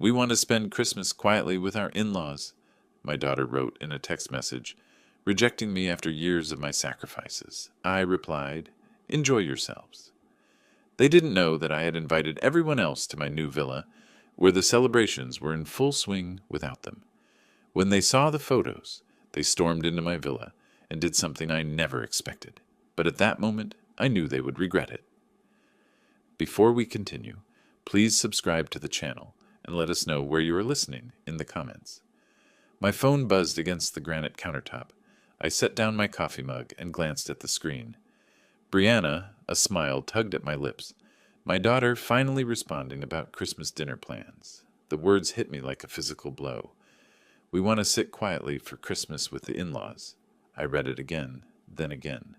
We want to spend Christmas quietly with our in-laws, my daughter wrote in a text message, rejecting me after years of my sacrifices. I replied, "Enjoy yourselves." They didn't know that I had invited everyone else to my new villa, where the celebrations were in full swing without them. When they saw the photos, they stormed into my villa and did something I never expected. But at that moment, I knew they would regret it. Before we continue, please subscribe to the channel and let us know where you are listening in the comments. My phone buzzed against the granite countertop. I set down my coffee mug and glanced at the screen. Brianna, a smile tugged at my lips. My daughter finally responding about Christmas dinner plans. The words hit me like a physical blow. We want to sit quietly for Christmas with the in-laws. I read it again, then again.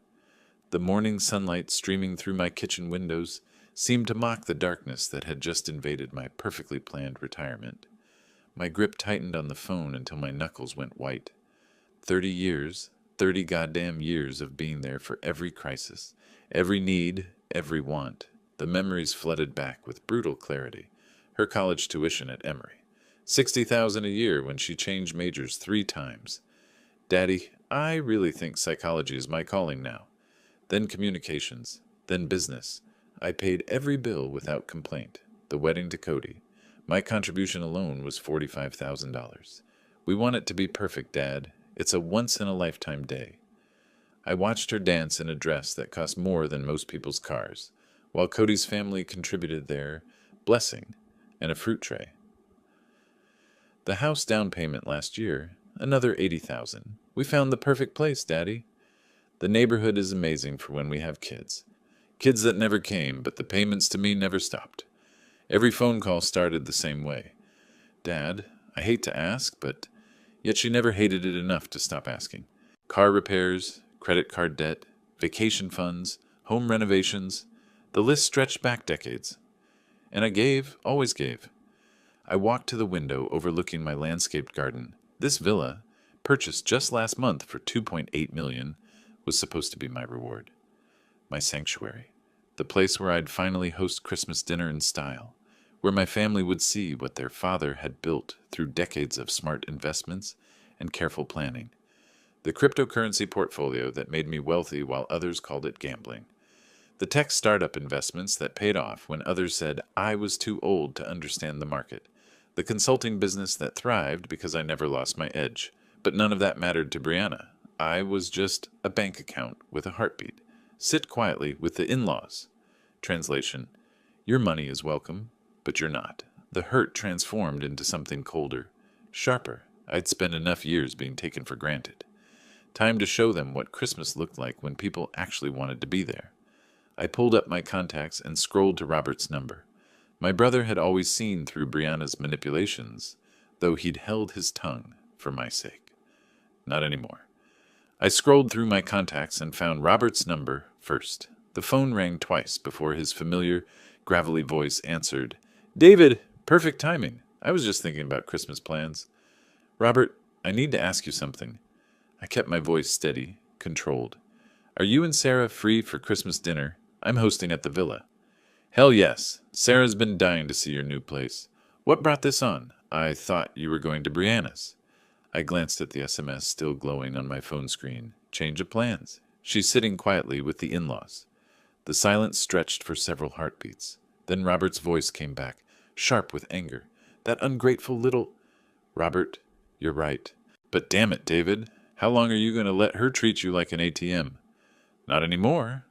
The morning sunlight streaming through my kitchen windows seemed to mock the darkness that had just invaded my perfectly planned retirement. My grip tightened on the phone until my knuckles went white. 30 years, 30 goddamn years of being there for every crisis, every need, every want. The memories flooded back with brutal clarity. Her college tuition at Emory. $60,000 a year when she changed majors 3 times. Daddy, I really think psychology is my calling now. Then communications, then business. I paid every bill without complaint. The wedding to Cody. My contribution alone was $45,000. We want it to be perfect, Dad. It's a once-in-a-lifetime day. I watched her dance in a dress that cost more than most people's cars, while Cody's family contributed their blessing and a fruit tray. The house down payment last year, another $80,000. We found the perfect place, Daddy. The neighborhood is amazing for when we have kids. Kids that never came, but the payments to me never stopped. Every phone call started the same way. Dad, I hate to ask, but yet she never hated it enough to stop asking. Car repairs, credit card debt, vacation funds, home renovations. The list stretched back decades. And I gave, always gave. I walked to the window overlooking my landscaped garden. This villa, purchased just last month for $2.8 million, was supposed to be my reward. My sanctuary. The place where I'd finally host Christmas dinner in style, where my family would see what their father had built through decades of smart investments and careful planning. The cryptocurrency portfolio that made me wealthy while others called it gambling. The tech startup investments that paid off when others said I was too old to understand the market. The consulting business that thrived because I never lost my edge. But none of that mattered to Brianna. I was just a bank account with a heartbeat. Sit quietly with the in-laws. Translation: your money is welcome, but you're not. The hurt transformed into something colder, sharper. I'd spent enough years being taken for granted. Time to show them what Christmas looked like when people actually wanted to be there. I pulled up my contacts and scrolled to Robert's number. My brother had always seen through Brianna's manipulations, though he'd held his tongue for my sake. Not anymore. I scrolled through my contacts and found Robert's number first. The phone rang twice before his familiar, gravelly voice answered. David, perfect timing. I was just thinking about Christmas plans. Robert, I need to ask you something. I kept my voice steady, controlled. Are you and Sarah free for Christmas dinner? I'm hosting at the villa. Hell yes. Sarah's been dying to see your new place. What brought this on? I thought you were going to Brianna's. I glanced at the SMS still glowing on my phone screen. Change of plans. She's sitting quietly with the in-laws. The silence stretched for several heartbeats. Then Robert's voice came back, sharp with anger. That ungrateful little... Robert, you're right. But damn it, David. How long are you going to let her treat you like an ATM? Not anymore.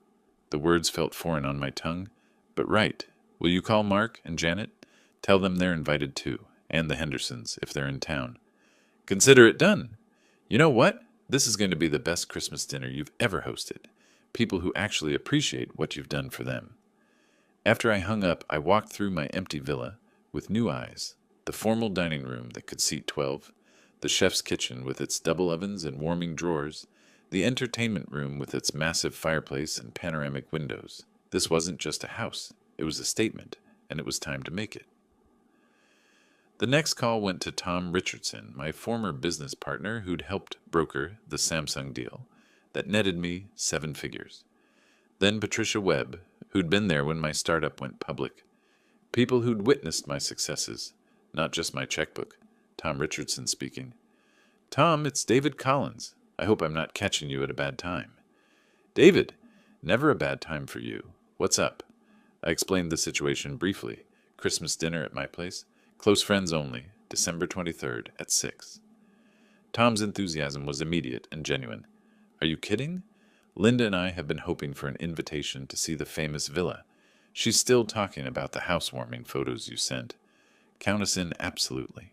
The words felt foreign on my tongue. But right. Will you call Mark and Janet? Tell them they're invited too, and the Hendersons, if they're in town. Consider it done. You know what? This is going to be the best Christmas dinner you've ever hosted. People who actually appreciate what you've done for them. After I hung up, I walked through my empty villa with new eyes. The formal dining room that could seat 12, the chef's kitchen with its double ovens and warming drawers, the entertainment room with its massive fireplace and panoramic windows. This wasn't just a house. It was a statement, and it was time to make it. The next call went to Tom Richardson, my former business partner who'd helped broker the Samsung deal that netted me 7 figures. Then Patricia Webb, who'd been there when my startup went public. People who'd witnessed my successes, not just my checkbook. Tom Richardson speaking. Tom, it's David Collins. I hope I'm not catching you at a bad time. David, never a bad time for you. What's up? I explained the situation briefly. Christmas dinner at my place. Close friends only. December 23rd at 6. Tom's enthusiasm was immediate and genuine. Are you kidding? Linda and I have been hoping for an invitation to see the famous villa. She's still talking about the housewarming photos you sent. Count us in absolutely.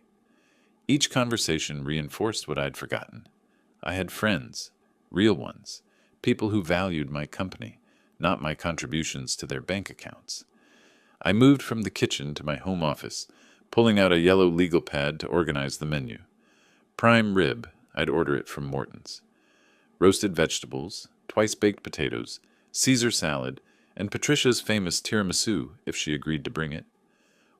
Each conversation reinforced what I'd forgotten. I had friends, real ones, people who valued my company, not my contributions to their bank accounts. I moved from the kitchen to my home office, pulling out a yellow legal pad to organize the menu. Prime rib, I'd order it from Morton's. Roasted vegetables, twice-baked potatoes, Caesar salad, and Patricia's famous tiramisu, if she agreed to bring it.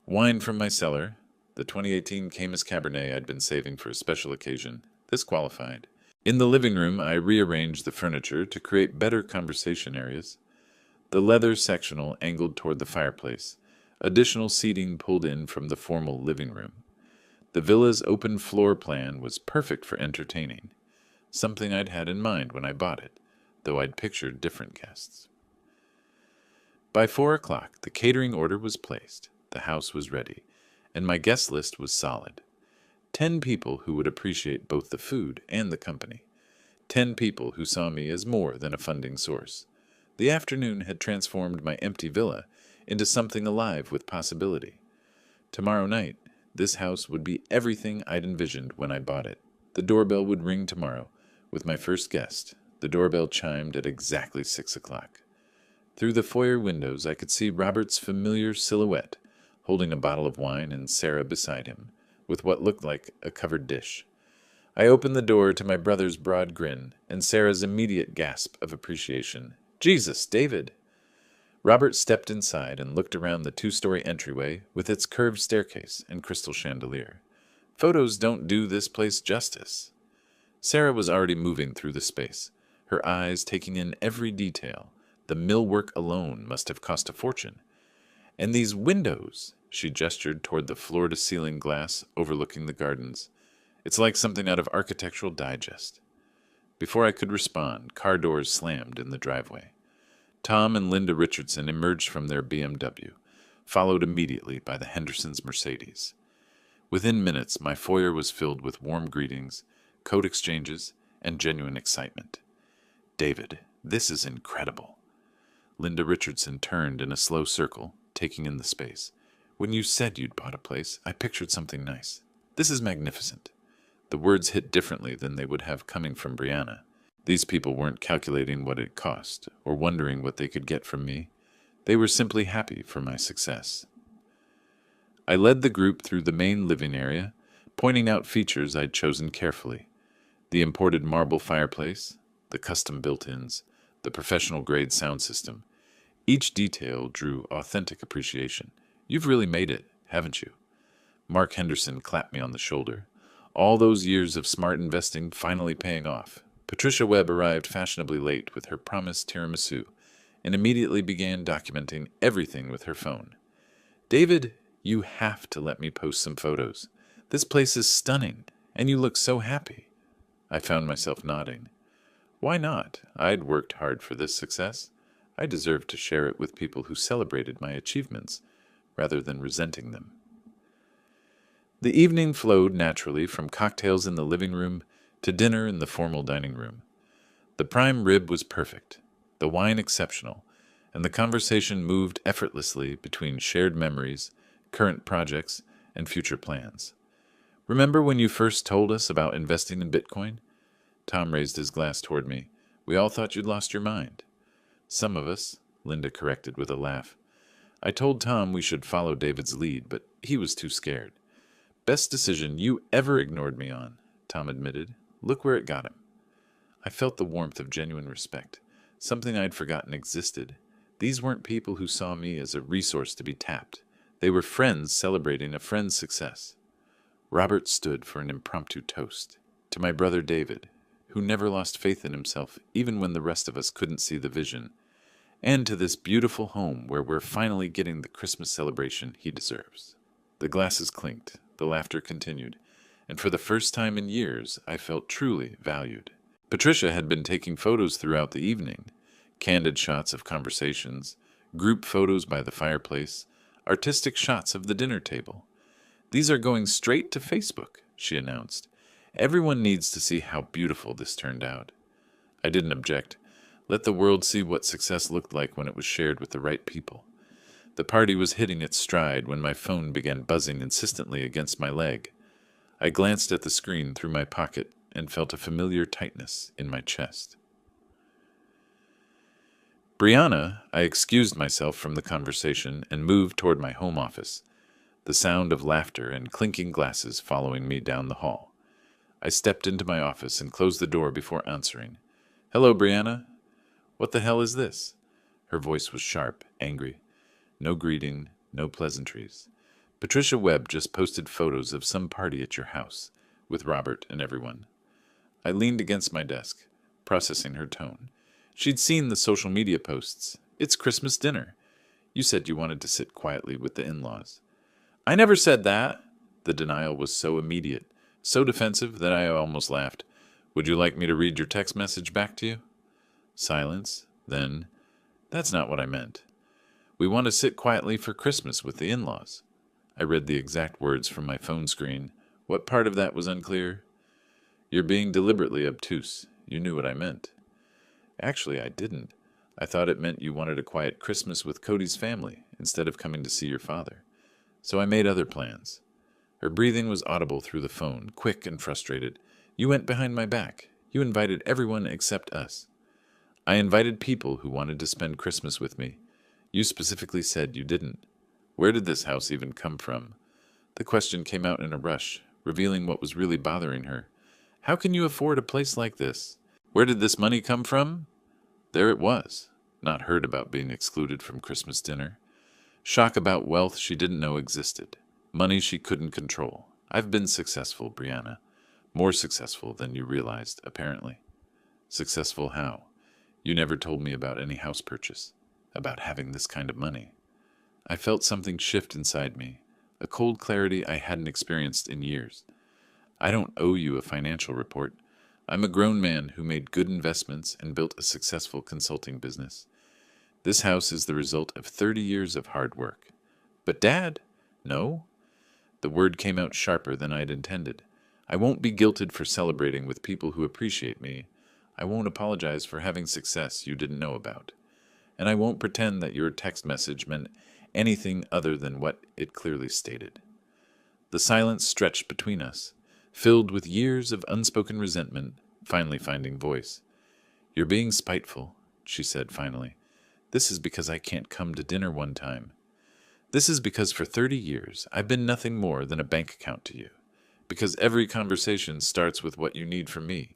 Wine from my cellar, the 2018 Caymus Cabernet I'd been saving for a special occasion. This qualified. In the living room, I rearranged the furniture to create better conversation areas. The leather sectional angled toward the fireplace, additional seating pulled in from the formal living room. The villa's open floor plan was perfect for entertaining, something I'd had in mind when I bought it, though I'd pictured different guests. By 4 o'clock, the catering order was placed, the house was ready, and my guest list was solid. 10 people who would appreciate both the food and the company. 10 people who saw me as more than a funding source. The afternoon had transformed my empty villa into something alive with possibility. Tomorrow night, this house would be everything I'd envisioned when I bought it. The doorbell would ring tomorrow, with my first guest. The doorbell chimed at exactly 6 o'clock. Through the foyer windows, I could see Robert's familiar silhouette, holding a bottle of wine and Sarah beside him, with what looked like a covered dish. I opened the door to my brother's broad grin and Sarah's immediate gasp of appreciation. Jesus, David! Robert stepped inside and looked around the 2-story entryway with its curved staircase and crystal chandelier. Photos don't do this place justice. Sarah was already moving through the space, her eyes taking in every detail. The millwork alone must have cost a fortune. And these windows, she gestured toward the floor-to-ceiling glass overlooking the gardens. It's like something out of Architectural Digest. Before I could respond, car doors slammed in the driveway. Tom and Linda Richardson emerged from their BMW, followed immediately by the Hendersons' Mercedes. Within minutes, my foyer was filled with warm greetings, coat exchanges, and genuine excitement. David, this is incredible. Linda Richardson turned in a slow circle, taking in the space. When you said you'd bought a place, I pictured something nice. This is magnificent. The words hit differently than they would have coming from Brianna. These people weren't calculating what it cost, or wondering what they could get from me. They were simply happy for my success. I led the group through the main living area, pointing out features I'd chosen carefully. The imported marble fireplace, the custom built-ins, the professional-grade sound system. Each detail drew authentic appreciation. You've really made it, haven't you? Mark Henderson clapped me on the shoulder. All those years of smart investing finally paying off. Patricia Webb arrived fashionably late with her promised tiramisu and immediately began documenting everything with her phone. David, you have to let me post some photos. This place is stunning, and you look so happy. I found myself nodding. Why not? I'd worked hard for this success. I deserved to share it with people who celebrated my achievements, rather than resenting them. The evening flowed naturally from cocktails in the living room to dinner in the formal dining room. The prime rib was perfect, the wine exceptional, and the conversation moved effortlessly between shared memories, current projects, and future plans. Remember when you first told us about investing in Bitcoin? Tom raised his glass toward me. We all thought you'd lost your mind. Some of us, Linda corrected with a laugh. I told Tom we should follow David's lead, but he was too scared. Best decision you ever ignored me on, Tom admitted. Look where it got him. I felt the warmth of genuine respect, something I'd forgotten existed. These weren't people who saw me as a resource to be tapped. They were friends celebrating a friend's success. Robert stood for an impromptu toast. To my brother David, who never lost faith in himself even when the rest of us couldn't see the vision. And to this beautiful home where we're finally getting the Christmas celebration he deserves. The glasses clinked. The laughter continued, and for the first time in years, I felt truly valued. Patricia had been taking photos throughout the evening, candid shots of conversations, group photos by the fireplace, artistic shots of the dinner table. "These are going straight to Facebook," she announced. "Everyone needs to see how beautiful this turned out." I didn't object. Let the world see what success looked like when it was shared with the right people. The party was hitting its stride when my phone began buzzing insistently against my leg. I glanced at the screen through my pocket and felt a familiar tightness in my chest. "Brianna," I excused myself from the conversation and moved toward my home office, the sound of laughter and clinking glasses following me down the hall. I stepped into my office and closed the door before answering. "Hello, Brianna." "What the hell is this?" Her voice was sharp, angry. No greeting, no pleasantries. "Patricia Webb just posted photos of some party at your house, with Robert and everyone." I leaned against my desk, processing her tone. She'd seen the social media posts. "It's Christmas dinner. You said you wanted to sit quietly with the in-laws." "I never said that." The denial was so immediate, so defensive that I almost laughed. "Would you like me to read your text message back to you?" Silence. Then, "That's not what I meant. We want to sit quietly for Christmas with the in-laws." I read the exact words from my phone screen. What part of that was unclear? "You're being deliberately obtuse. You knew what I meant." Actually, I didn't. I thought it meant you wanted a quiet Christmas with Cody's family instead of coming to see your father. So I made other plans. Her breathing was audible through the phone, quick and frustrated. "You went behind my back. You invited everyone except us." "I invited people who wanted to spend Christmas with me. You specifically said you didn't. Where did this house even come from?" The question came out in a rush, revealing what was really bothering her. "How can you afford a place like this? Where did this money come from?" There it was. Not heard about being excluded from Christmas dinner. Shock about wealth she didn't know existed. Money she couldn't control. "I've been successful, Brianna. More successful than you realized, apparently." "Successful how? You never told me about any house purchase, about having this kind of money." I felt something shift inside me, a cold clarity I hadn't experienced in years. "I don't owe you a financial report. I'm a grown man who made good investments and built a successful consulting business. This house is the result of 30 years of hard work." "But Dad—" "No?" The word came out sharper than I'd intended. "I won't be guilted for celebrating with people who appreciate me. I won't apologize for having success you didn't know about. And I won't pretend that your text message meant anything other than what it clearly stated." The silence stretched between us, filled with years of unspoken resentment, finally finding voice. "You're being spiteful," she said finally. "This is because I can't come to dinner one time. This is because for 30 years I've been nothing more than a bank account to you. Because every conversation starts with what you need from me,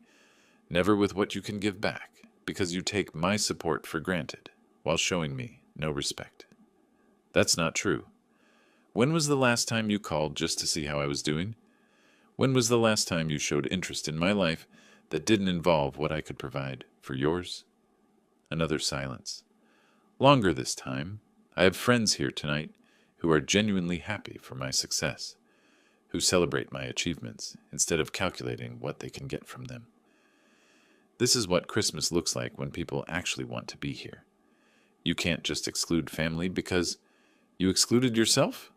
never with what you can give back. Because you take my support for granted, while showing me no respect." "That's not true. When was the last time you called just to see how I was doing? When was the last time you showed interest in my life that didn't involve what I could provide for yours?" Another silence. "Longer this time. I have friends here tonight who are genuinely happy for my success, who celebrate my achievements instead of calculating what they can get from them. This is what Christmas looks like when people actually want to be here. You can't just exclude family because you excluded yourself?"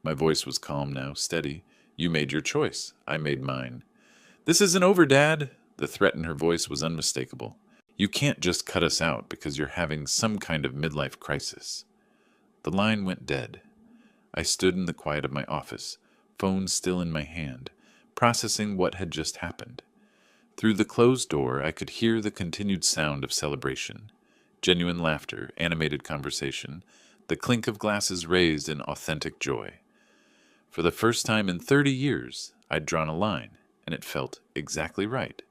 My voice was calm now, steady. "You made your choice. I made mine." "This isn't over, Dad." The threat in her voice was unmistakable. "You can't just cut us out because you're having some kind of midlife crisis." The line went dead. I stood in the quiet of my office, phone still in my hand, processing what had just happened. Through the closed door, I could hear the continued sound of celebration. Genuine laughter, animated conversation, the clink of glasses raised in authentic joy. For the first time in 30 years, I'd drawn a line, and it felt exactly right.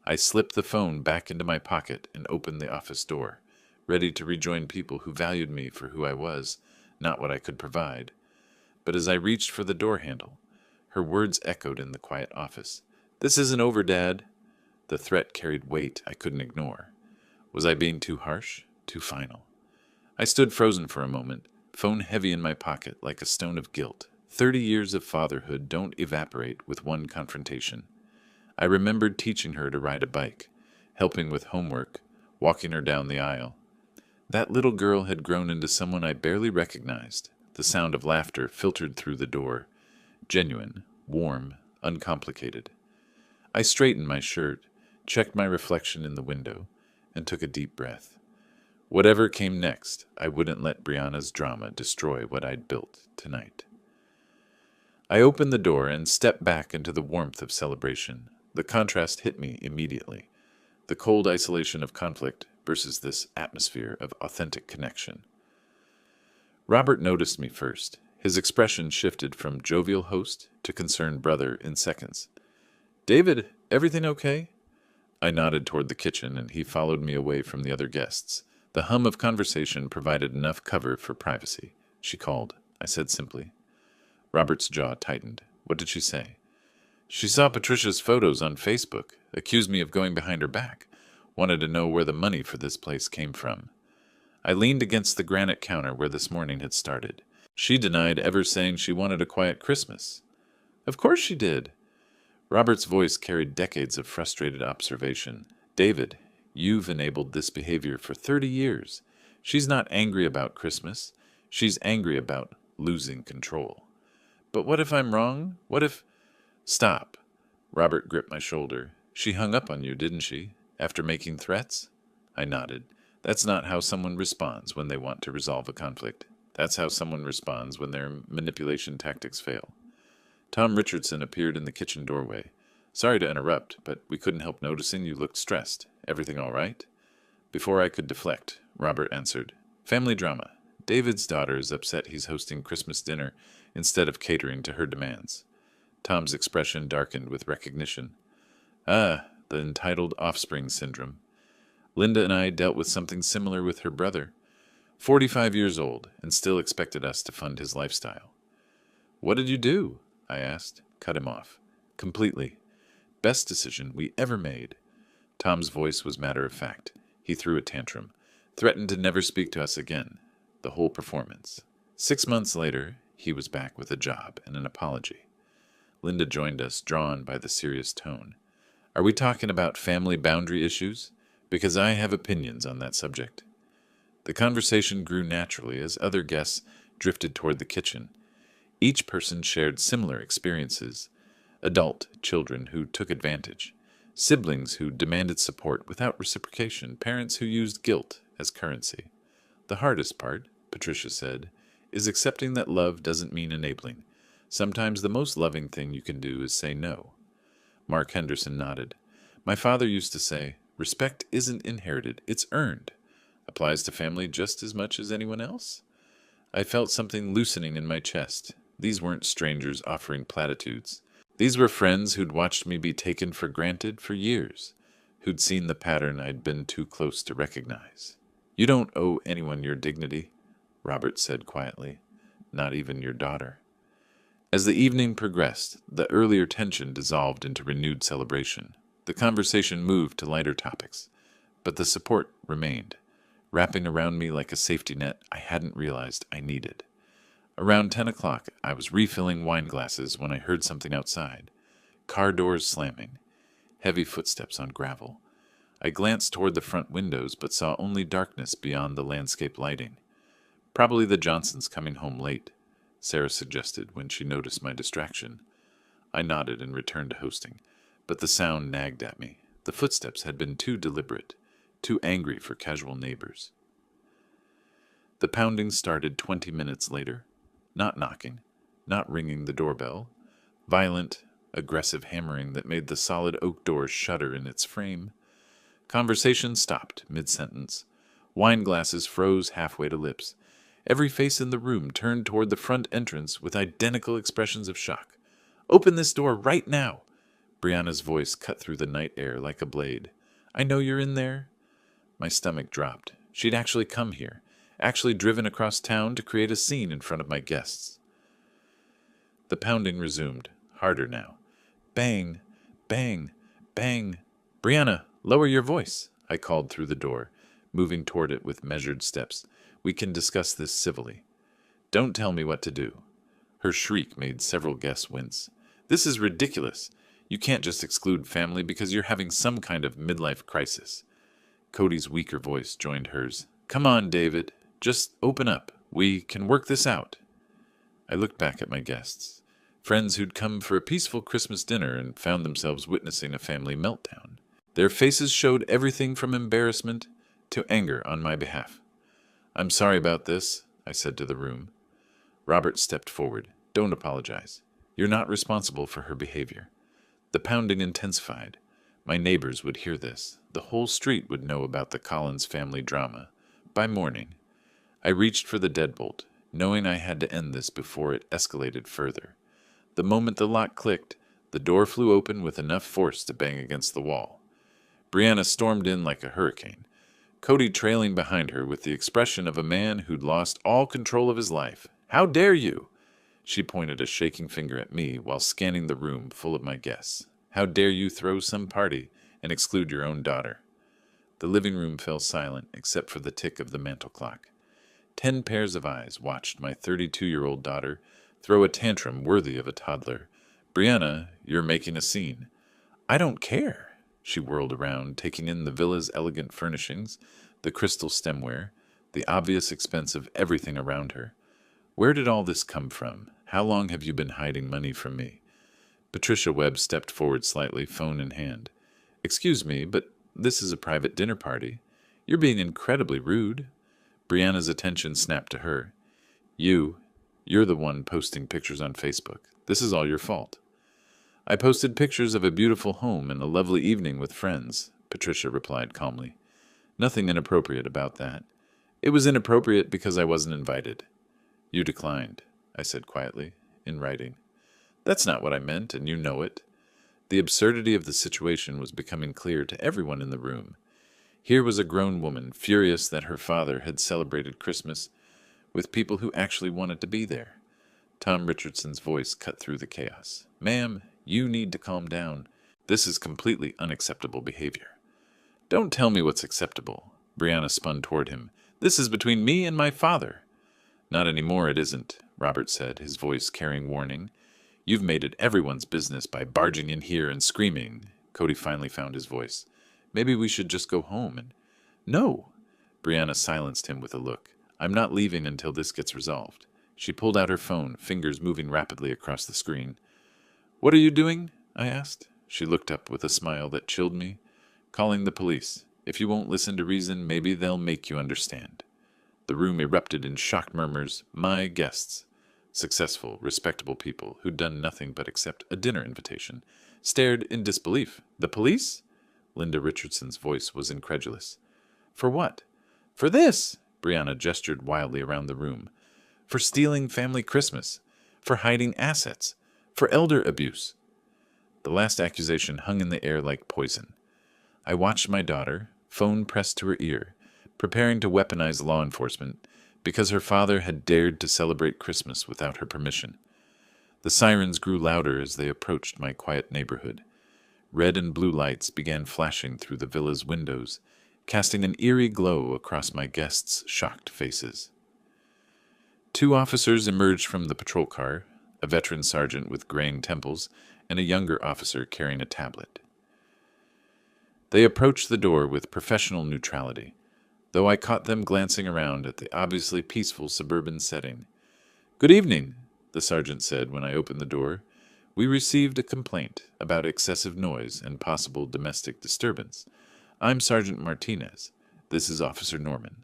I slipped the phone back into my pocket and opened the office door, ready to rejoin people who valued me for who I was, not what I could provide. But as I reached for the door handle, her words echoed in the quiet office. "This isn't over, Dad." The threat carried weight I couldn't ignore. Was I being too harsh, too final? I stood frozen for a moment, phone heavy in my pocket like a stone of guilt, 30 years of fatherhood don't evaporate with one confrontation. I remembered teaching her to ride a bike, helping with homework, walking her down the aisle. That little girl had grown into someone I barely recognized. The sound of laughter filtered through the door. Genuine, warm, uncomplicated. I straightened my shirt, checked my reflection in the window, and took a deep breath. Whatever came next, I wouldn't let Brianna's drama destroy what I'd built tonight. I opened the door and stepped back into the warmth of celebration. The contrast hit me immediately. The cold isolation of conflict versus this atmosphere of authentic connection. Robert noticed me first. His expression shifted from jovial host to concerned brother in seconds. "David, everything okay?" I nodded toward the kitchen, and he followed me away from the other guests. The hum of conversation provided enough cover for privacy. "She called," I said simply. Robert's jaw tightened. "What did she say?" "She saw Patricia's photos on Facebook, accused me of going behind her back, wanted to know where the money for this place came from." I leaned against the granite counter where this morning had started. She denied ever saying she wanted a quiet Christmas. "Of course she did." Robert's voice carried decades of frustrated observation. "David, you've enabled this behavior for 30 years. She's not angry about Christmas. She's angry about losing control." "But what if I'm wrong? What if—" "Stop." Robert gripped my shoulder. "She hung up on you, didn't she? After making threats?" I nodded. "That's not how someone responds when they want to resolve a conflict. That's how someone responds when their manipulation tactics fail." Tom Richardson appeared in the kitchen doorway. "Sorry to interrupt, but we couldn't help noticing you looked stressed. Everything all right?" Before I could deflect, Robert answered, "Family drama. David's daughter is upset he's hosting Christmas dinner instead of catering to her demands." Tom's expression darkened with recognition. "Ah, the entitled offspring syndrome. Linda and I dealt with something similar with her brother. 45 years old, and still expected us to fund his lifestyle." "What did you do?" I asked. "Cut him off. Completely. Best decision we ever made." Tom's voice was matter-of-fact. He threw a tantrum, threatened to never speak to us again. The whole performance. 6 months later, he was back with a job and an apology. Linda joined us, drawn by the serious tone. "Are we talking about family boundary issues? Because I have opinions on that subject." The conversation grew naturally as other guests drifted toward the kitchen. Each person shared similar experiences. Adult children who took advantage, siblings who demanded support without reciprocation, parents who used guilt as currency. "The hardest part," Patricia said, "is accepting that love doesn't mean enabling. Sometimes the most loving thing you can do is say no." Mark Henderson nodded. "My father used to say, 'Respect isn't inherited, it's earned.' Applies to family just as much as anyone else." I felt something loosening in my chest. These weren't strangers offering platitudes. These were friends who'd watched me be taken for granted for years, who'd seen the pattern I'd been too close to recognize. "You don't owe anyone your dignity," Robert said quietly. "Not even your daughter." As the evening progressed, the earlier tension dissolved into renewed celebration. The conversation moved to lighter topics, but the support remained, wrapping around me like a safety net I hadn't realized I needed. Around 10 o'clock, I was refilling wine glasses when I heard something outside. Car doors slamming. Heavy footsteps on gravel. I glanced toward the front windows, but saw only darkness beyond the landscape lighting. "Probably the Johnsons coming home late," Sarah suggested when she noticed my distraction. I nodded and returned to hosting, but the sound nagged at me. The footsteps had been too deliberate, too angry for casual neighbors. The pounding started 20 minutes later. Not knocking, not ringing the doorbell. Violent, aggressive hammering that made the solid oak doors shudder in its frame. Conversation stopped mid-sentence. Wine glasses froze halfway to lips. Every face in the room turned toward the front entrance with identical expressions of shock. "Open this door right now!" Brianna's voice cut through the night air like a blade. "I know you're in there." My stomach dropped. She'd actually come here, actually driven across town to create a scene in front of my guests. The pounding resumed, harder now. Bang, bang, bang. "Brianna, lower your voice," I called through the door, moving toward it with measured steps. "We can discuss this civilly." "Don't tell me what to do." Her shriek made several guests wince. This is ridiculous. You can't just exclude family because you're having some kind of midlife crisis. Cody's weaker voice joined hers. Come on, David. Just open up. We can work this out. I looked back at my guests. Friends who'd come for a peaceful Christmas dinner and found themselves witnessing a family meltdown. Their faces showed everything from embarrassment to anger on my behalf. I'm sorry about this, I said to the room. Robert stepped forward. Don't apologize. You're not responsible for her behavior. The pounding intensified. My neighbors would hear this. The whole street would know about the Collins family drama. By morning, I reached for the deadbolt, knowing I had to end this before it escalated further. The moment the lock clicked, the door flew open with enough force to bang against the wall. Brianna stormed in like a hurricane, Cody trailing behind her with the expression of a man who'd lost all control of his life. How dare you? She pointed a shaking finger at me while scanning the room full of my guests. How dare you throw some party and exclude your own daughter? The living room fell silent except for the tick of the mantel clock. 10 pairs of eyes watched my 32-year-old daughter throw a tantrum worthy of a toddler. Brianna, you're making a scene. I don't care. She whirled around, taking in the villa's elegant furnishings, the crystal stemware, the obvious expense of everything around her. Where did all this come from? How long have you been hiding money from me? Patricia Webb stepped forward slightly, phone in hand. Excuse me, but this is a private dinner party. You're being incredibly rude. Brianna's attention snapped to her. You're the one posting pictures on Facebook. This is all your fault. I posted pictures of a beautiful home and a lovely evening with friends, Patricia replied calmly. Nothing inappropriate about that. It was inappropriate because I wasn't invited. You declined, I said quietly, in writing. That's not what I meant, and you know it. The absurdity of the situation was becoming clear to everyone in the room. Here was a grown woman, furious that her father had celebrated Christmas with people who actually wanted to be there. Tom Richardson's voice cut through the chaos. Ma'am, you need to calm down. This is completely unacceptable behavior. Don't tell me what's acceptable. Brianna spun toward him. This is between me and my father. Not anymore, it isn't, Robert said, his voice carrying warning. You've made it everyone's business by barging in here and screaming. Cody finally found his voice. Maybe we should just go home and... No! Brianna silenced him with a look. I'm not leaving until this gets resolved. She pulled out her phone, fingers moving rapidly across the screen. What are you doing? I asked. She looked up with a smile that chilled me. Calling the police. If you won't listen to reason, maybe they'll make you understand. The room erupted in shocked murmurs. My guests, successful, respectable people who'd done nothing but accept a dinner invitation, stared in disbelief. The police? Linda Richardson's voice was incredulous. For what? For this! Brianna gestured wildly around the room. For stealing family Christmas. For hiding assets. For elder abuse. The last accusation hung in the air like poison. I watched my daughter, phone pressed to her ear, preparing to weaponize law enforcement because her father had dared to celebrate Christmas without her permission. The sirens grew louder as they approached my quiet neighborhood. Red and blue lights began flashing through the villa's windows, casting an eerie glow across my guests' shocked faces. 2 officers emerged from the patrol car, a veteran sergeant with graying temples and a younger officer carrying a tablet. They approached the door with professional neutrality, though I caught them glancing around at the obviously peaceful suburban setting. Good evening, the sergeant said when I opened the door. We received a complaint about excessive noise and possible domestic disturbance. I'm Sergeant Martinez. This is Officer Norman.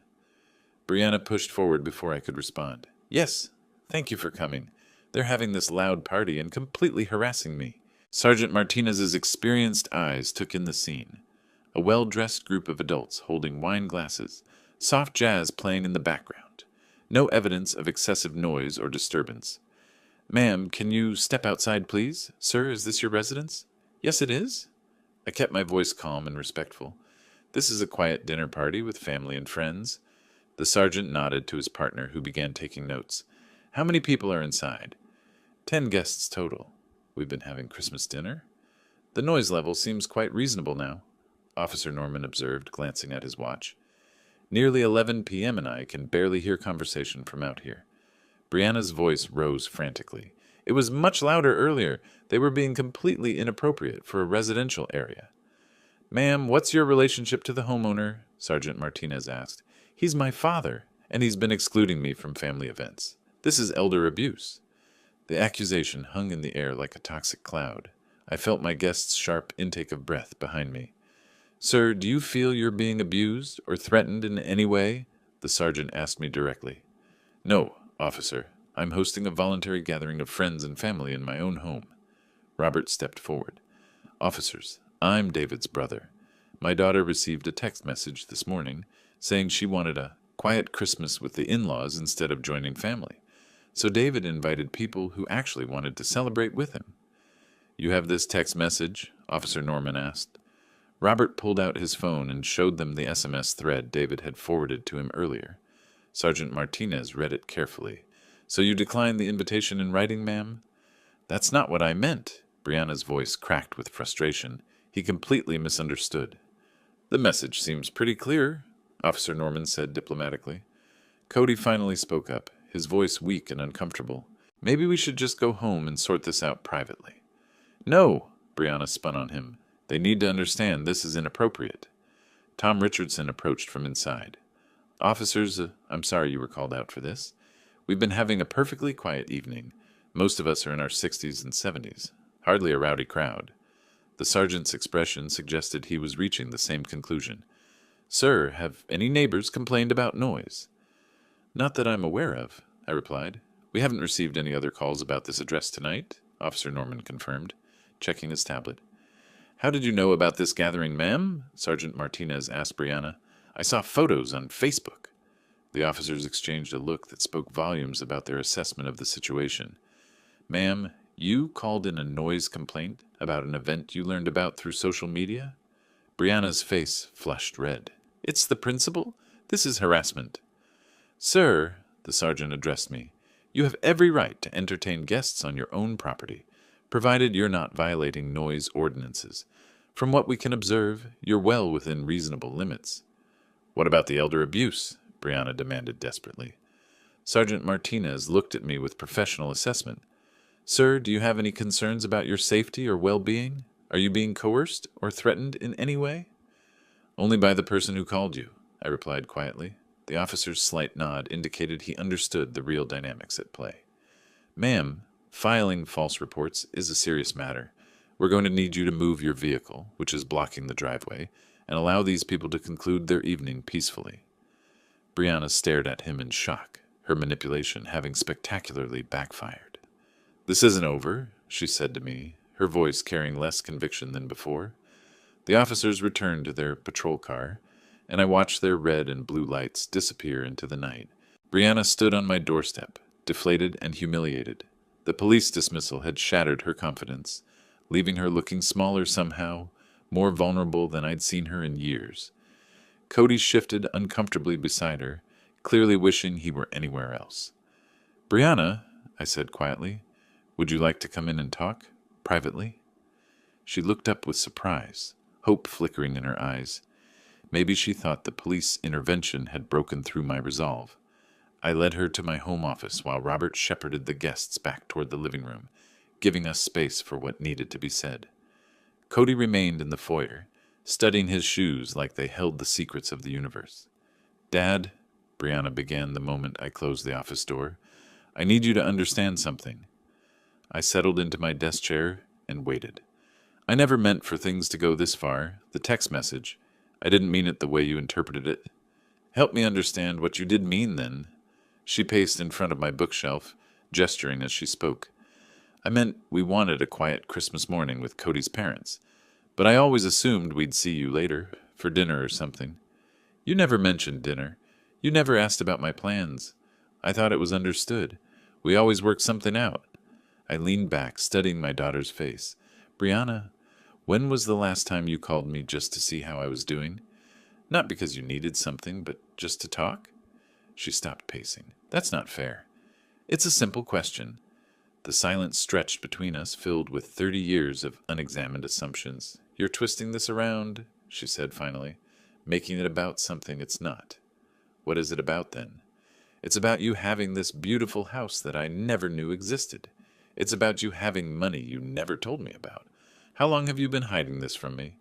Brianna pushed forward before I could respond. Yes, thank you for coming. They're having this loud party and completely harassing me. Sergeant Martinez's experienced eyes took in the scene. A well-dressed group of adults holding wine glasses, soft jazz playing in the background. No evidence of excessive noise or disturbance. Ma'am, can you step outside, please? Sir, is this your residence? Yes, it is. I kept my voice calm and respectful. This is a quiet dinner party with family and friends. The sergeant nodded to his partner, who began taking notes. How many people are inside? 10 guests total. We've been having Christmas dinner. The noise level seems quite reasonable now, Officer Norman observed, glancing at his watch. Nearly 11 p.m. and I can barely hear conversation from out here. Brianna's voice rose frantically. It was much louder earlier. They were being completely inappropriate for a residential area. "Ma'am, what's your relationship to the homeowner?" Sergeant Martinez asked. "He's my father, and he's been excluding me from family events. This is elder abuse." The accusation hung in the air like a toxic cloud. I felt my guest's sharp intake of breath behind me. "Sir, do you feel you're being abused or threatened in any way?" the sergeant asked me directly. "No, officer. I'm hosting a voluntary gathering of friends and family in my own home." Robert stepped forward. "Officers, I'm David's brother. My daughter received a text message this morning saying she wanted a quiet Christmas with the in-laws instead of joining family. So David invited people who actually wanted to celebrate with him." "You have this text message?" Officer Norman asked. Robert pulled out his phone and showed them the SMS thread David had forwarded to him earlier. Sergeant Martinez read it carefully. "So you declined the invitation in writing, ma'am?" "That's not what I meant." Brianna's voice cracked with frustration. He completely misunderstood. "The message seems pretty clear," Officer Norman said diplomatically. Cody finally spoke up, his voice weak and uncomfortable. "Maybe we should just go home and sort this out privately." "No," Brianna spun on him. "They need to understand this is inappropriate." Tom Richardson approached from inside. "Officers, I'm sorry you were called out for this. We've been having a perfectly quiet evening. Most of us are in our 60s and 70s. Hardly a rowdy crowd." The sergeant's expression suggested he was reaching the same conclusion. "Sir, have any neighbors complained about noise?" "Not that I'm aware of," I replied. "We haven't received any other calls about this address tonight," Officer Norman confirmed, checking his tablet. "How did you know about this gathering, ma'am?" Sergeant Martinez asked Brianna. "I saw photos on Facebook." The officers exchanged a look that spoke volumes about their assessment of the situation. "Ma'am, you called in a noise complaint about an event you learned about through social media?" Brianna's face flushed red. "It's the principal? This is harassment." "Sir," the sergeant addressed me, "you have every right to entertain guests on your own property, provided you're not violating noise ordinances. From what we can observe, you're well within reasonable limits." "What about the elder abuse?" Brianna demanded desperately. Sergeant Martinez looked at me with professional assessment. "Sir, do you have any concerns about your safety or well-being? Are you being coerced or threatened in any way?" "Only by the person who called you," I replied quietly. The officer's slight nod indicated he understood the real dynamics at play. "Ma'am, filing false reports is a serious matter. We're going to need you to move your vehicle, which is blocking the driveway, and allow these people to conclude their evening peacefully." Brianna stared at him in shock, her manipulation having spectacularly backfired. "This isn't over," she said to me, her voice carrying less conviction than before. The officers returned to their patrol car, and I watched their red and blue lights disappear into the night. Brianna stood on my doorstep, deflated and humiliated. The police dismissal had shattered her confidence, leaving her looking smaller somehow, more vulnerable than I'd seen her in years. Cody shifted uncomfortably beside her, clearly wishing he were anywhere else. "Brianna," I said quietly, "would you like to come in and talk, privately?" She looked up with surprise, hope flickering in her eyes. Maybe she thought the police intervention had broken through my resolve. I led her to my home office while Robert shepherded the guests back toward the living room, giving us space for what needed to be said. Cody remained in the foyer, studying his shoes like they held the secrets of the universe. "Dad," Brianna began the moment I closed the office door, "I need you to understand something." I settled into my desk chair and waited. "I never meant for things to go this far. The text message, I didn't mean it the way you interpreted it." "Help me understand what you did mean, then." She paced in front of my bookshelf, gesturing as she spoke. "I meant we wanted a quiet Christmas morning with Cody's parents, but I always assumed we'd see you later, for dinner or something. You never mentioned dinner. You never asked about my plans. I thought it was understood. We always worked something out." I leaned back, studying my daughter's face. "Brianna, when was the last time you called me just to see how I was doing? Not because you needed something, but just to talk?" She stopped pacing. "That's not fair. It's a simple question." The silence stretched between us, filled with 30 years of unexamined assumptions. "You're twisting this around," she said finally, "making it about something it's not." "What is it about, then?" It's about you having this beautiful house that I never knew existed. It's about you having money you never told me about. How long have you been hiding this from me?"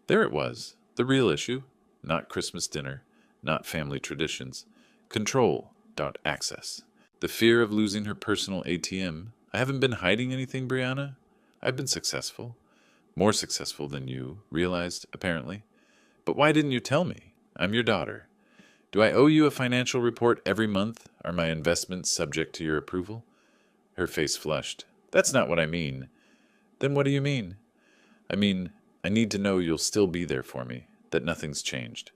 There it was, the real issue. Not Christmas dinner, not family traditions. Control. Access. The fear of losing her personal ATM. I haven't been hiding anything, Brianna. I've been successful. More successful than you realized, apparently. But why didn't you tell me? I'm your daughter. Do I owe you a financial report every month? Are my investments subject to your approval? Her face flushed. That's not what I mean. Then what do you mean? I mean, I need to know you'll still be there for me, that nothing's changed.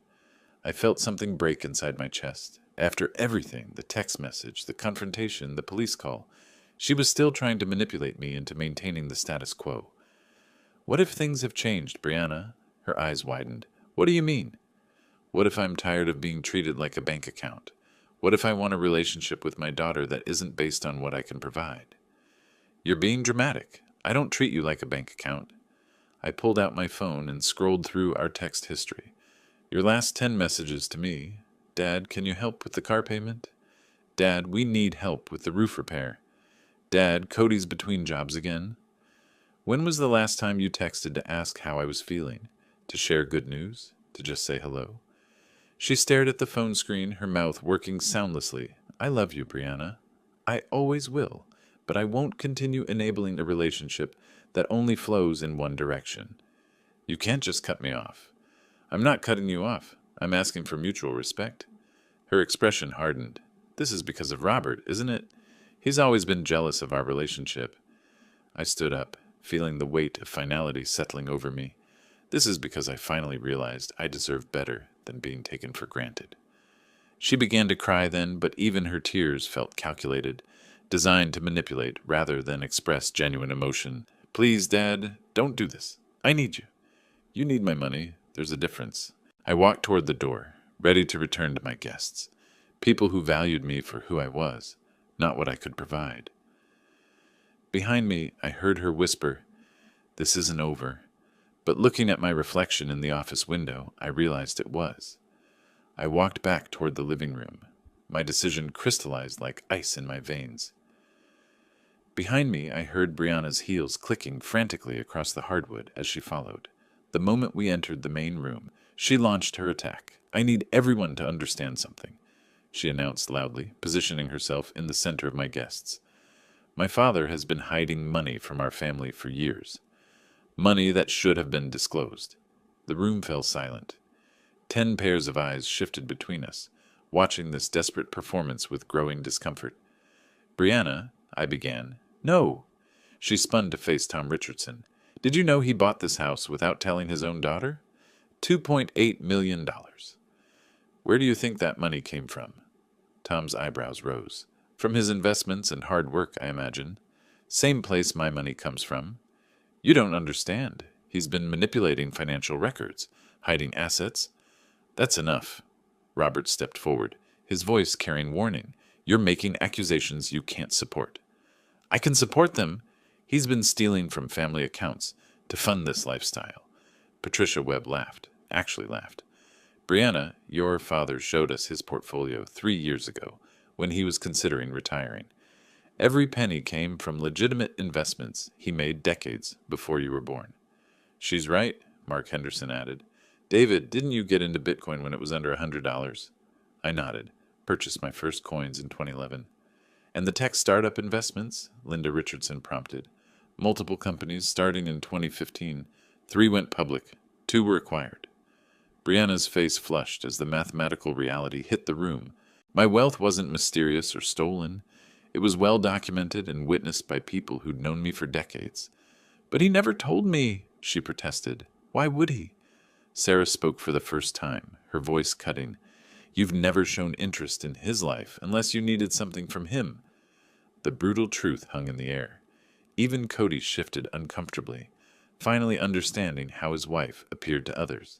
I felt something break inside my chest. After everything, the text message, the confrontation, the police call, she was still trying to manipulate me into maintaining the status quo. What if things have changed, Brianna? Her eyes widened. What do you mean? What if I'm tired of being treated like a bank account? What if I want a relationship with my daughter that isn't based on what I can provide? You're being dramatic. I don't treat you like a bank account. I pulled out my phone and scrolled through our text history. Your last 10 messages to me. Dad, can you help with the car payment? Dad, we need help with the roof repair. Dad, Cody's between jobs again. When was the last time you texted to ask how I was feeling? To share good news? To just say hello? She stared at the phone screen, her mouth working soundlessly. I love you, Brianna. I always will, but I won't continue enabling a relationship that only flows in one direction. You can't just cut me off. I'm not cutting you off. I'm asking for mutual respect. Her expression hardened. This is because of Robert, isn't it? He's always been jealous of our relationship. I stood up, feeling the weight of finality settling over me. This is because I finally realized I deserve better than being taken for granted. She began to cry then, but even her tears felt calculated, designed to manipulate rather than express genuine emotion. Please, Dad, don't do this. I need you. You need my money. There's a difference. I walked toward the door, ready to return to my guests. People who valued me for who I was, not what I could provide. Behind me, I heard her whisper, "This isn't over." But looking at my reflection in the office window, I realized it was. I walked back toward the living room. My decision crystallized like ice in my veins. Behind me, I heard Brianna's heels clicking frantically across the hardwood as she followed. The moment we entered the main room, she launched her attack. I need everyone to understand something, she announced loudly, positioning herself in the center of my guests. My father has been hiding money from our family for years. Money that should have been disclosed. The room fell silent. 10 pairs of eyes shifted between us, watching this desperate performance with growing discomfort. Brianna, I began. No. She spun to face Tom Richardson. Did you know he bought this house without telling his own daughter? $2.8 million. Where do you think that money came from? Tom's eyebrows rose. From his investments and hard work, I imagine. Same place my money comes from. You don't understand. He's been manipulating financial records, hiding assets. That's enough. Robert stepped forward, his voice carrying warning. You're making accusations you can't support. I can support them. He's been stealing from family accounts to fund this lifestyle. Patricia Webb laughed, actually laughed. Brianna, your father showed us his portfolio 3 years ago when he was considering retiring. Every penny came from legitimate investments he made decades before you were born. She's right, Mark Henderson added. David, didn't you get into Bitcoin when it was under $100? I nodded, purchased my first coins in 2011. And the tech startup investments? Linda Richardson prompted. Multiple companies starting in 2015. 3 went public. 2 were acquired. Brianna's face flushed as the mathematical reality hit the room. My wealth wasn't mysterious or stolen. It was well documented and witnessed by people who'd known me for decades. But he never told me, she protested. Why would he? Sarah spoke for the first time, her voice cutting. You've never shown interest in his life unless you needed something from him. The brutal truth hung in the air. Even Cody shifted uncomfortably, finally understanding how his wife appeared to others.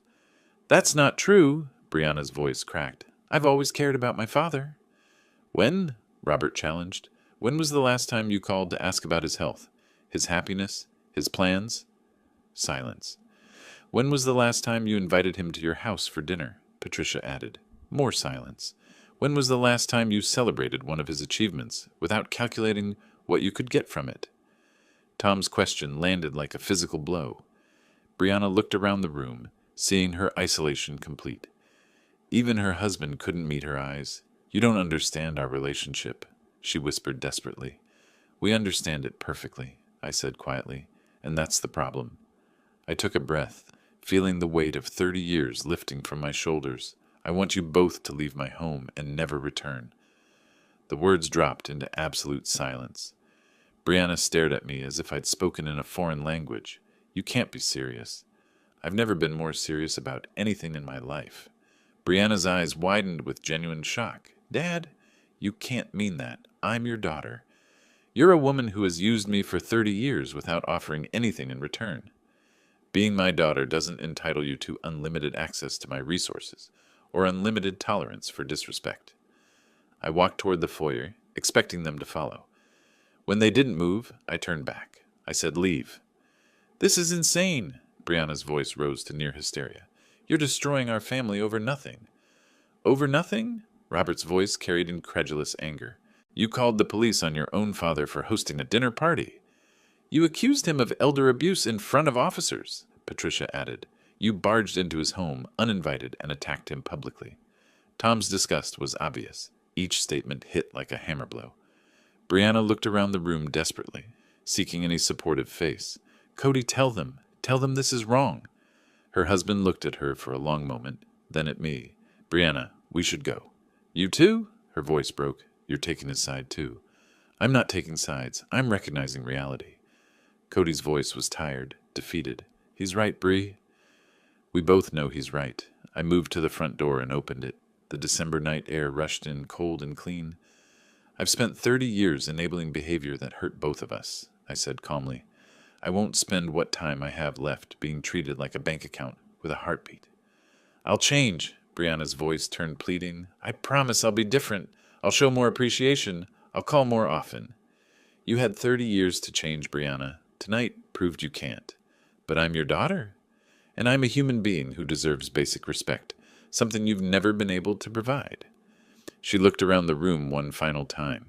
That's not true, Brianna's voice cracked. I've always cared about my father. When? Robert challenged. When was the last time you called to ask about his health, his happiness, his plans? Silence. When was the last time you invited him to your house for dinner? Patricia added. More silence. When was the last time you celebrated one of his achievements without calculating what you could get from it? Tom's question landed like a physical blow. Brianna looked around the room, seeing her isolation complete. Even her husband couldn't meet her eyes. You don't understand our relationship, she whispered desperately. We understand it perfectly, I said quietly, and that's the problem. I took a breath, feeling the weight of 30 years lifting from my shoulders. I want you both to leave my home and never return. The words dropped into absolute silence. Brianna stared at me as if I'd spoken in a foreign language. You can't be serious. I've never been more serious about anything in my life. Brianna's eyes widened with genuine shock. Dad, you can't mean that. I'm your daughter. You're a woman who has used me for 30 years without offering anything in return. Being my daughter doesn't entitle you to unlimited access to my resources or unlimited tolerance for disrespect. I walked toward the foyer, expecting them to follow. When they didn't move, I turned back. I said, leave. This is insane. Brianna's voice rose to near hysteria. You're destroying our family over nothing. Over nothing? Robert's voice carried incredulous anger. You called the police on your own father for hosting a dinner party. You accused him of elder abuse in front of officers, Patricia added. You barged into his home, uninvited, and attacked him publicly. Tom's disgust was obvious. Each statement hit like a hammer blow. Brianna looked around the room desperately, seeking any supportive face. Cody, tell them. Tell them this is wrong. Her husband looked at her for a long moment, then at me. Brianna, we should go. You too? Her voice broke. You're taking his side too. I'm not taking sides. I'm recognizing reality. Cody's voice was tired, defeated. He's right, Bree. We both know he's right. I moved to the front door and opened it. The December night air rushed in cold and clean. I've spent 30 years enabling behavior that hurt both of us, I said calmly. I won't spend what time I have left being treated like a bank account with a heartbeat. I'll change. Brianna's voice turned pleading. I promise I'll be different. I'll show more appreciation. I'll call more often. You had 30 years to change, Brianna. Tonight proved you can't. But I'm your daughter. And I'm a human being who deserves basic respect, something you've never been able to provide. She looked around the room one final time,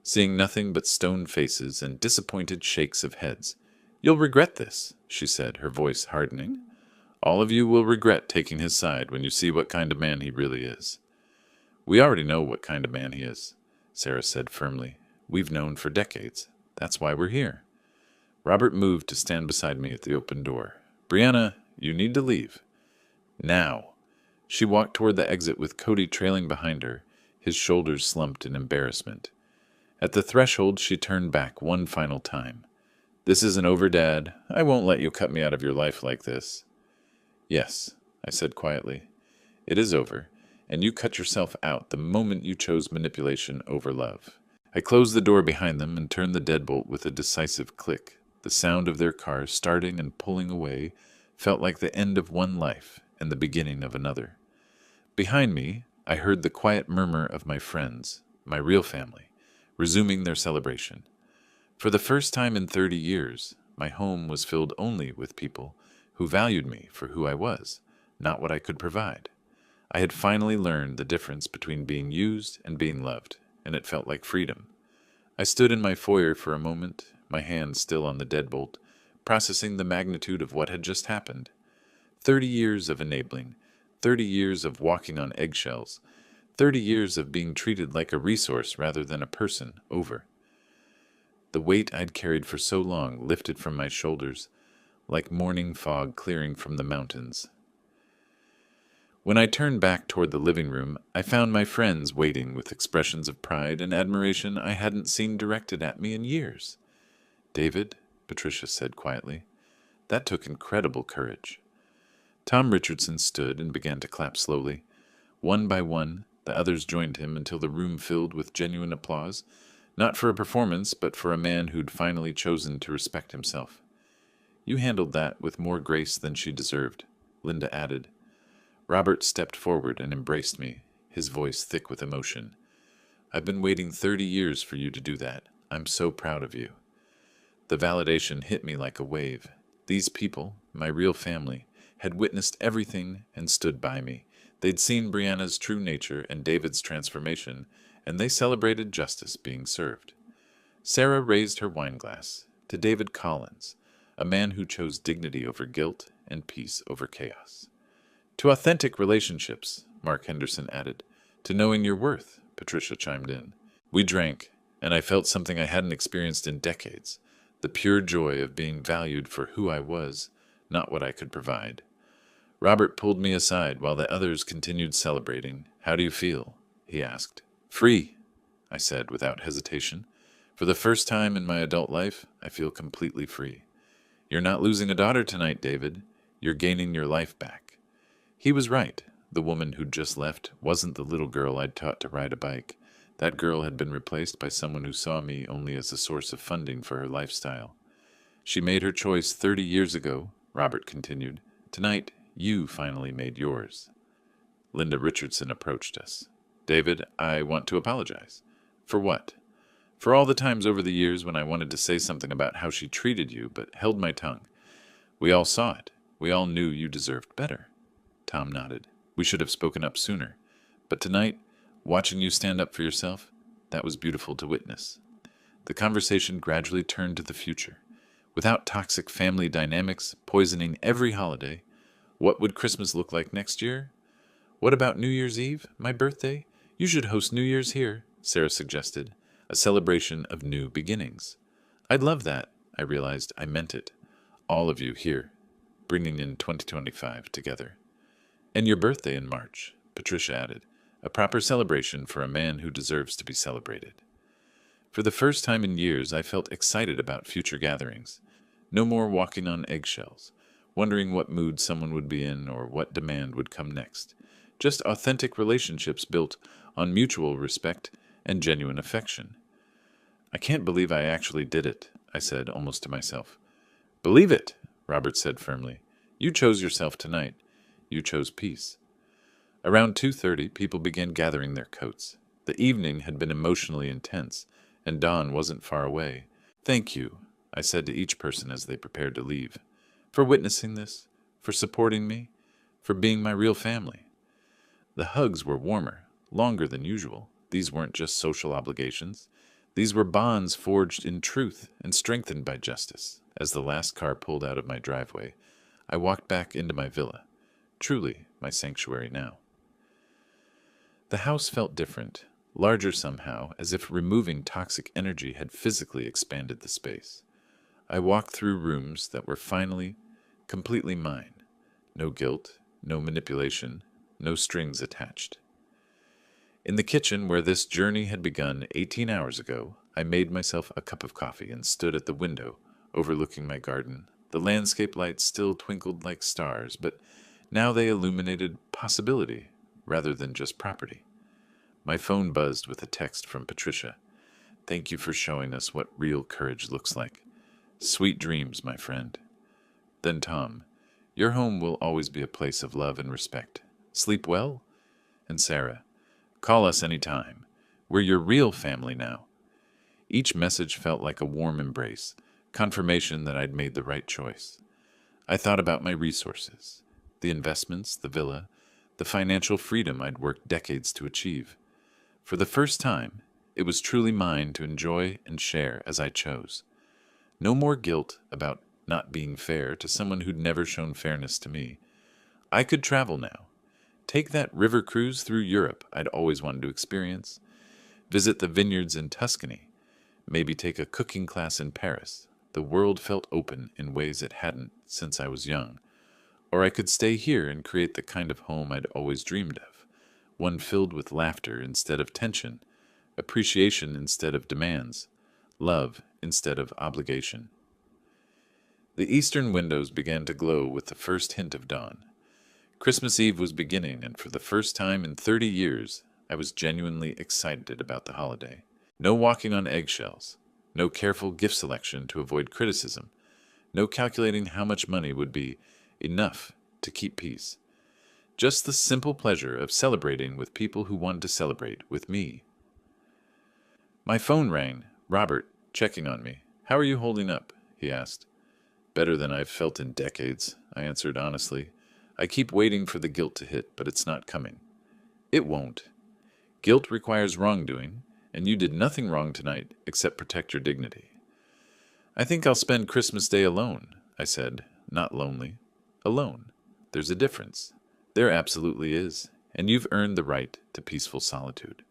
seeing nothing but stone faces and disappointed shakes of heads. You'll regret this, she said, her voice hardening. All of you will regret taking his side when you see what kind of man he really is. We already know what kind of man he is, Sarah said firmly. We've known for decades. That's why we're here. Robert moved to stand beside me at the open door. Brianna, you need to leave. Now. She walked toward the exit with Cody trailing behind her, his shoulders slumped in embarrassment. At the threshold, she turned back one final time. This isn't over, Dad. I won't let you cut me out of your life like this. Yes, I said quietly. It is over, and you cut yourself out the moment you chose manipulation over love. I closed the door behind them and turned the deadbolt with a decisive click. The sound of their car starting and pulling away felt like the end of one life and the beginning of another. Behind me, I heard the quiet murmur of my friends, my real family, resuming their celebration. For the first time in 30 years, my home was filled only with people who valued me for who I was, not what I could provide. I had finally learned the difference between being used and being loved, and it felt like freedom. I stood in my foyer for a moment, my hand still on the deadbolt, processing the magnitude of what had just happened. 30 years of enabling, 30 years of walking on eggshells, 30 years of being treated like a resource rather than a person, over. The weight I'd carried for so long lifted from my shoulders, like morning fog clearing from the mountains. When I turned back toward the living room, I found my friends waiting with expressions of pride and admiration I hadn't seen directed at me in years. David, Patricia said quietly, that took incredible courage. Tom Richardson stood and began to clap slowly. One by one, the others joined him until the room filled with genuine applause, not for a performance, but for a man who'd finally chosen to respect himself. You handled that with more grace than she deserved, Linda added. Robert stepped forward and embraced me, his voice thick with emotion. I've been waiting 30 years for you to do that. I'm so proud of you. The validation hit me like a wave. These people, my real family, had witnessed everything and stood by me. They'd seen Brianna's true nature and David's transformation, and they celebrated justice being served. Sarah raised her wineglass to David Collins, a man who chose dignity over guilt and peace over chaos. To authentic relationships, Mark Henderson added. To knowing your worth, Patricia chimed in. We drank, and I felt something I hadn't experienced in decades, the pure joy of being valued for who I was, not what I could provide. Robert pulled me aside while the others continued celebrating. How do you feel? He asked. Free, I said without hesitation. For the first time in my adult life, I feel completely free. You're not losing a daughter tonight, David. You're gaining your life back. He was right. The woman who'd just left wasn't the little girl I'd taught to ride a bike. That girl had been replaced by someone who saw me only as a source of funding for her lifestyle. She made her choice 30 years ago, Robert continued. Tonight, you finally made yours. Linda Richardson approached us. David, I want to apologize. For what? For all the times over the years when I wanted to say something about how she treated you, but held my tongue. We all saw it. We all knew you deserved better. Tom nodded. We should have spoken up sooner. But tonight, watching you stand up for yourself, that was beautiful to witness. The conversation gradually turned to the future. Without toxic family dynamics poisoning every holiday, what would Christmas look like next year? What about New Year's Eve, my birthday? You should host New Year's here, Sarah suggested, a celebration of new beginnings. I'd love that, I realized I meant it. All of you here, bringing in 2025 together. And your birthday in March, Patricia added, a proper celebration for a man who deserves to be celebrated. For the first time in years, I felt excited about future gatherings. No more walking on eggshells, wondering what mood someone would be in or what demand would come next. Just authentic relationships built on mutual respect and genuine affection. I can't believe I actually did it, I said, almost to myself. Believe it, Robert said firmly. You chose yourself tonight. You chose peace. Around 2:30, people began gathering their coats. The evening had been emotionally intense, and dawn wasn't far away. Thank you, I said to each person as they prepared to leave, for witnessing this, for supporting me, for being my real family. The hugs were warmer, longer than usual. These weren't just social obligations. These were bonds forged in truth and strengthened by justice. As the last car pulled out of my driveway, I walked back into my villa, truly my sanctuary now. The house felt different, larger somehow, as if removing toxic energy had physically expanded the space. I walked through rooms that were finally completely mine. No guilt, no manipulation, no strings attached. In the kitchen where this journey had begun 18 hours ago, I made myself a cup of coffee and stood at the window overlooking my garden. The landscape lights still twinkled like stars, but now they illuminated possibility rather than just property. My phone buzzed with a text from Patricia. Thank you for showing us what real courage looks like. Sweet dreams, my friend. Then Tom, your home will always be a place of love and respect. Sleep well? And Sarah, call us any time. We're your real family now. Each message felt like a warm embrace, confirmation that I'd made the right choice. I thought about my resources, the investments, the villa, the financial freedom I'd worked decades to achieve. For the first time, it was truly mine to enjoy and share as I chose. No more guilt about not being fair to someone who'd never shown fairness to me. I could travel now. Take that river cruise through Europe I'd always wanted to experience. Visit the vineyards in Tuscany. Maybe take a cooking class in Paris. The world felt open in ways it hadn't since I was young. Or I could stay here and create the kind of home I'd always dreamed of. One filled with laughter instead of tension, appreciation instead of demands, love instead of obligation. The eastern windows began to glow with the first hint of dawn. Christmas Eve was beginning, and for the first time in 30 years, I was genuinely excited about the holiday. No walking on eggshells, no careful gift selection to avoid criticism, no calculating how much money would be enough to keep peace. Just the simple pleasure of celebrating with people who wanted to celebrate with me. My phone rang. Robert, checking on me. How are you holding up? He asked. Better than I've felt in decades, I answered honestly. I keep waiting for the guilt to hit, but it's not coming. It won't. Guilt requires wrongdoing, and you did nothing wrong tonight except protect your dignity. I think I'll spend Christmas Day alone, I said, not lonely. Alone. There's a difference. There absolutely is, and you've earned the right to peaceful solitude.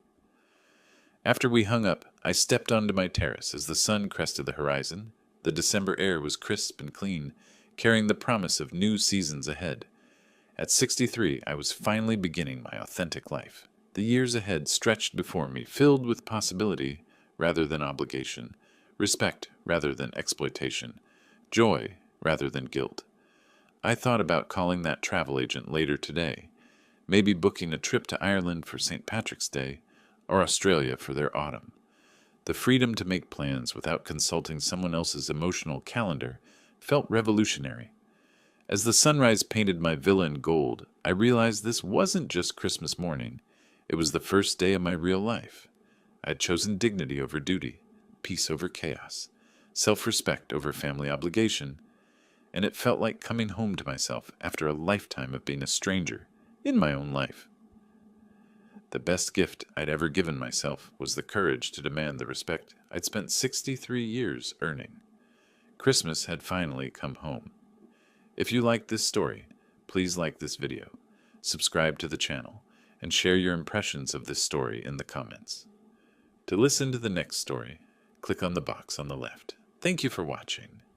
After we hung up, I stepped onto my terrace as the sun crested the horizon. The December air was crisp and clean, carrying the promise of new seasons ahead. At 63, I was finally beginning my authentic life. The years ahead stretched before me, filled with possibility rather than obligation, respect rather than exploitation, joy rather than guilt. I thought about calling that travel agent later today, maybe booking a trip to Ireland for St. Patrick's Day or Australia for their autumn. The freedom to make plans without consulting someone else's emotional calendar felt revolutionary. As the sunrise painted my villa in gold, I realized this wasn't just Christmas morning. It was the first day of my real life. I had chosen dignity over duty, peace over chaos, self-respect over family obligation, and it felt like coming home to myself after a lifetime of being a stranger in my own life. The best gift I'd ever given myself was the courage to demand the respect I'd spent 63 years earning. Christmas had finally come home. If you liked this story, please like this video, subscribe to the channel, and share your impressions of this story in the comments. To listen to the next story, click on the box on the left. Thank you for watching.